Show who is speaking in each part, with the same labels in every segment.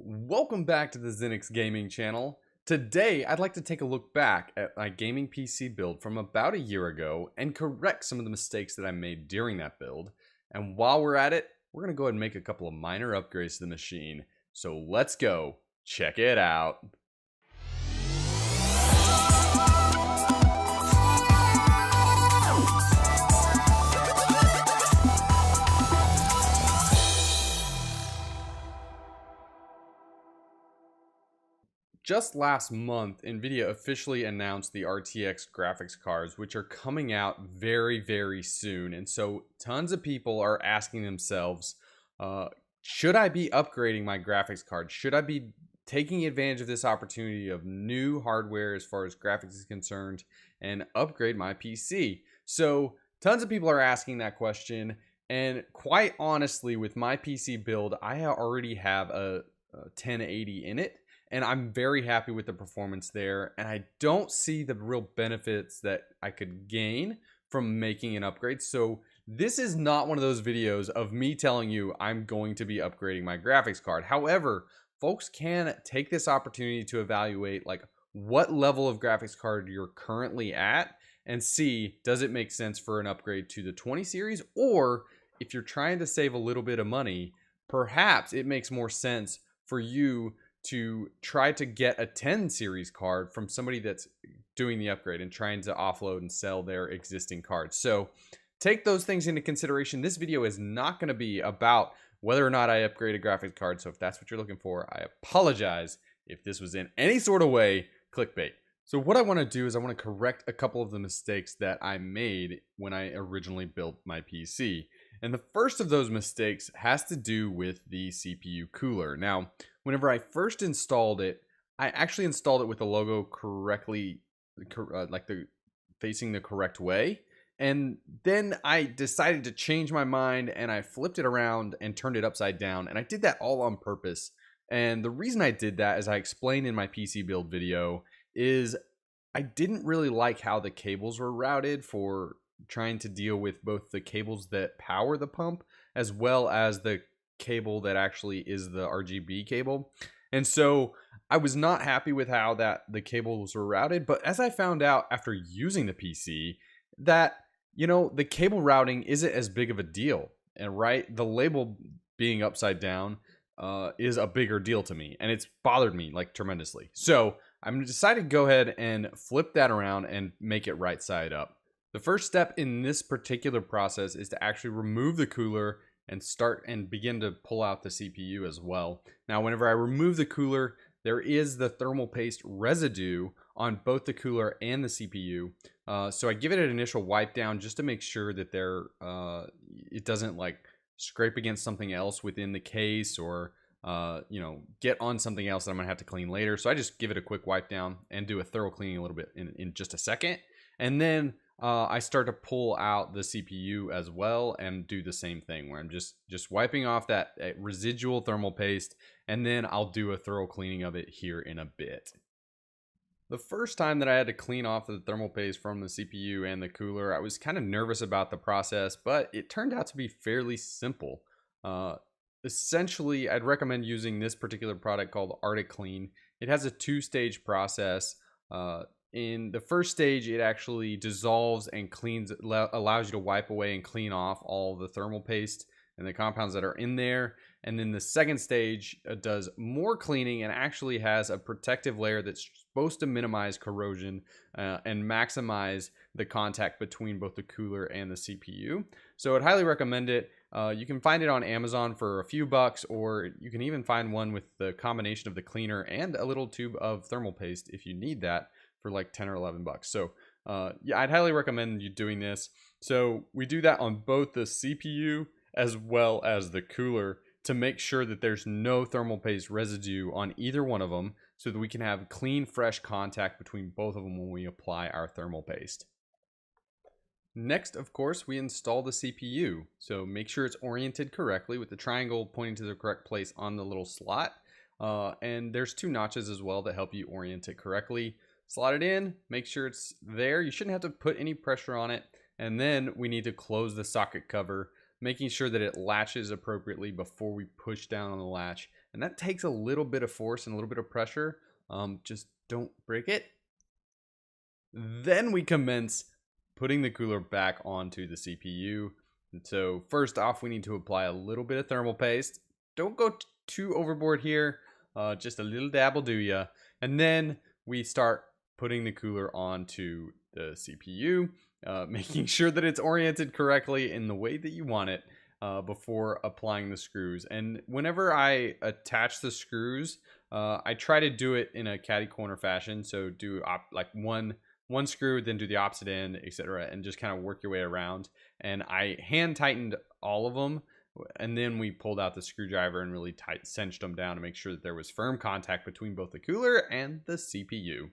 Speaker 1: Welcome back to the Zenix Gaming channel. Today, I'd like to take a look back at my gaming PC build from about a year ago and correct some of the mistakes that I made during that build. And while we're at it, we're going to go ahead and make a couple of minor upgrades to the machine. So let's go check it out. Just last month, Nvidia officially announced the RTX graphics cards, which are coming out very soon. And so tons of people are asking themselves, should I be upgrading my graphics card? Should I be taking advantage of this opportunity of new hardware as far as graphics is concerned and upgrade my PC? So tons of people are asking that question. And quite honestly, with my PC build, I already have a 1080 in it. And I'm very happy with the performance there. And I don't see the real benefits that I could gain from making an upgrade. So this is not one of those videos of me telling you I'm going to be upgrading my graphics card. However, folks can take this opportunity to evaluate like what level of graphics card you're currently at and see, does it make sense for an upgrade to the 20 series? Or if you're trying to save a little bit of money, perhaps it makes more sense for you to try to get a 10 series card from somebody that's doing the upgrade and trying to offload and sell their existing cards. So take those things into consideration. This video is not going to be about whether or not I upgrade a graphics card. So if that's what you're looking for, I apologize if this was in any sort of way clickbait. So what I want to do is I want to correct a couple of the mistakes that I made when I originally built my PC. And the first of those mistakes has to do with the CPU cooler. Now, whenever I first installed it, I actually installed it with the logo correctly, facing the correct way. And then I decided to change my mind and I flipped it around and turned it upside down. And I did that all on purpose. And the reason I did that, as I explained in my PC build video, is I didn't really like how the cables were routed for trying to deal with both the cables that power the pump as well as the cable that actually is the RGB cable. And so I was not happy with how the cables were routed. But as I found out after using the PC, that, you know, the cable routing isn't as big of a deal. And right, the label being upside down is a bigger deal to me. And it's bothered me like tremendously. So I'm decided to go ahead and flip that around and make it right side up. The first step in this particular process is to actually remove the cooler and start and begin to pull out the CPU as well. Now, whenever I remove the cooler, there is the thermal paste residue on both the cooler and the CPU. So I give it an initial wipe down just to make sure that it doesn't like scrape against something else within the case or get on something else that I'm gonna have to clean later. So I just give it a quick wipe down and do a thorough cleaning a little bit in just a second. And then I start to pull out the CPU as well and do the same thing where I'm just wiping off that residual thermal paste, and then I'll do a thorough cleaning of it here in a bit. The first time that I had to clean off the thermal paste from the CPU and the cooler, I was kind of nervous about the process, but it turned out to be fairly simple. Essentially, I'd recommend using this particular product called Arctic Clean. It has a two-stage process. In the first stage, it actually dissolves and cleans, allows you to wipe away and clean off all the thermal paste and the compounds that are in there. And then the second stage does more cleaning and actually has a protective layer that's supposed to minimize corrosion and maximize the contact between both the cooler and the CPU. So I'd highly recommend it. You can find it on Amazon for a few bucks, or you can even find one with the combination of the cleaner and a little tube of thermal paste if you need that, for like 10 or 11 bucks. So yeah, I'd highly recommend you doing this. So we do that on both the CPU as well as the cooler to make sure that there's no thermal paste residue on either one of them, so that we can have clean, fresh contact between both of them when we apply our thermal paste. Next, of course, we install the CPU. So make sure it's oriented correctly with the triangle pointing to the correct place on the little slot. And there's two notches as well that help you orient it correctly. Slot it in, make sure it's there. You shouldn't have to put any pressure on it. And then we need to close the socket cover, making sure that it latches appropriately before we push down on the latch and that takes a little bit of force and a little bit of pressure. Just don't break it. Then we commence putting the cooler back onto the CPU. And so first off, we need to apply a little bit of thermal paste. Don't go too overboard here. Just a little dab will do ya. And then we start putting the cooler onto the CPU, making sure that it's oriented correctly in the way that you want it before applying the screws. And whenever I attach the screws, I try to do it in a catty corner fashion. So do like one screw, then do the opposite end, etc., and just kind of work your way around. And I hand tightened all of them, and then we pulled out the screwdriver and really cinched them down to make sure that there was firm contact between both the cooler and the CPU.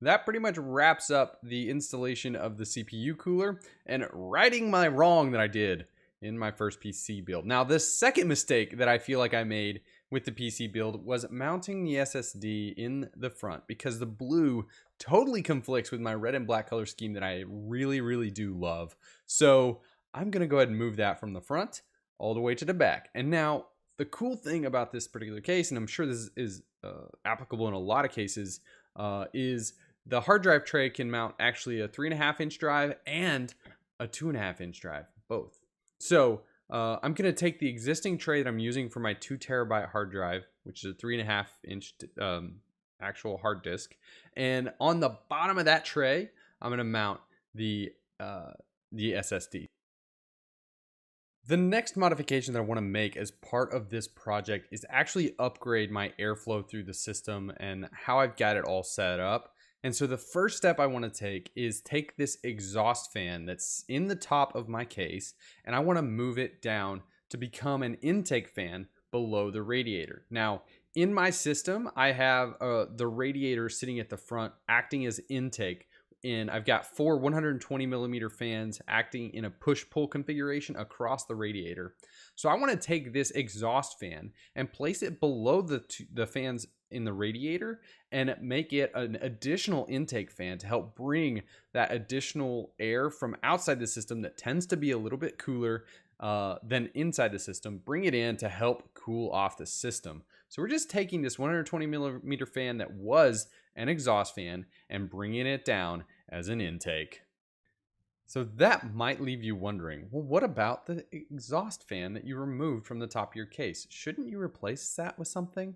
Speaker 1: That pretty much wraps up the installation of the CPU cooler and righting my wrong that I did in my first PC build. Now, the second mistake that I feel like I made with the PC build was mounting the SSD in the front, because the blue totally conflicts with my red and black color scheme that I really do love. So I'm gonna go ahead and move that from the front all the way to the back. And now the cool thing about this particular case, and I'm sure this is applicable in a lot of cases, is the hard drive tray can mount actually a 3.5-inch drive and a 2.5-inch drive, both. So I'm going to take the existing tray that I'm using for my 2 terabyte hard drive, which is a 3.5-inch actual hard disk. And on the bottom of that tray, I'm going to mount the SSD. The next modification that I want to make as part of this project is actually upgrade my airflow through the system and how I've got it all set up. And so the first step I want to take is take this exhaust fan that's in the top of my case, and I want to move it down to become an intake fan below the radiator. Now, in my system, I have the radiator sitting at the front acting as intake. And I've got 4 120 millimeter fans acting in a push-pull configuration across the radiator. So I want to take this exhaust fan and place it below the fans in the radiator and make it an additional intake fan to help bring that additional air from outside the system that tends to be a little bit cooler than inside the system, bring it in to help cool off the system. So we're just taking this 120 millimeter fan that was an exhaust fan and bringing it down as an intake. So that might leave you wondering, well, what about the exhaust fan that you removed from the top of your case? Shouldn't you replace that with something?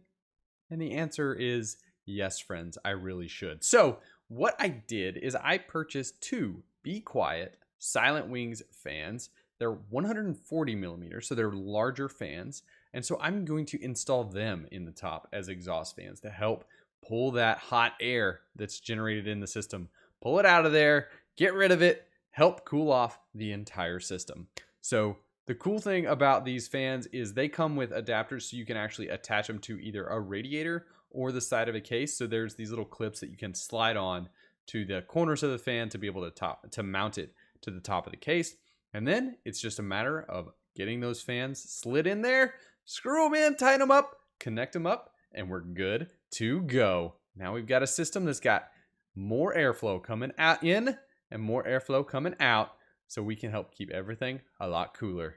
Speaker 1: And the answer is yes, friends, I really should. So what I did is I purchased 2 Be Quiet Silent Wings fans. They're 140 millimeters, so they're larger fans. And so I'm going to install them in the top as exhaust fans to help pull that hot air that's generated in the system. Pull it out of there, get rid of it, help cool off the entire system. So the cool thing about these fans is they come with adapters, so you can actually attach them to either a radiator or the side of a case. So there's these little clips that you can slide on to the corners of the fan to be able to mount it to the top of the case. And then it's just a matter of getting those fans slid in there, screw them in, tighten them up, connect them up, and we're good to go. Now we've got a system that's got more airflow coming out in and more airflow coming out, so we can help keep everything a lot cooler.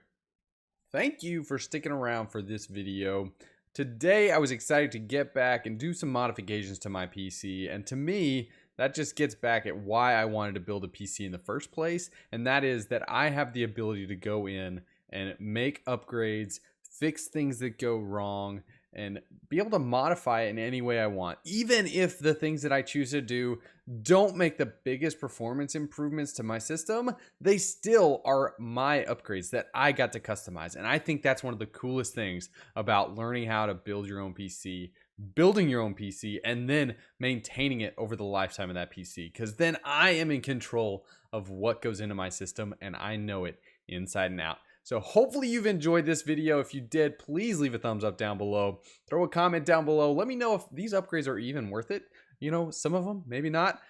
Speaker 1: Thank you for sticking around for this video. Today I was excited to get back and do some modifications to my PC, and to me that just gets back at why I wanted to build a PC in the first place, and that is that I have the ability to go in and make upgrades, fix things that go wrong, and be able to modify it in any way I want. Even if the things that I choose to do don't make the biggest performance improvements to my system, they still are my upgrades that I got to customize. And I think that's one of the coolest things about learning how to build your own PC, building your own PC, and then maintaining it over the lifetime of that PC. Because then I am in control of what goes into my system and I know it inside and out. So hopefully you've enjoyed this video. If you did, please leave a thumbs up down below. Throw a comment down below. Let me know if these upgrades are even worth it. You know, some of them, maybe not.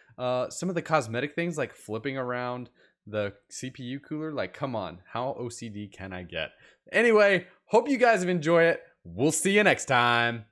Speaker 1: Some of the cosmetic things like flipping around the CPU cooler, like come on, how OCD can I get? Anyway, hope you guys have enjoyed it. We'll see you next time.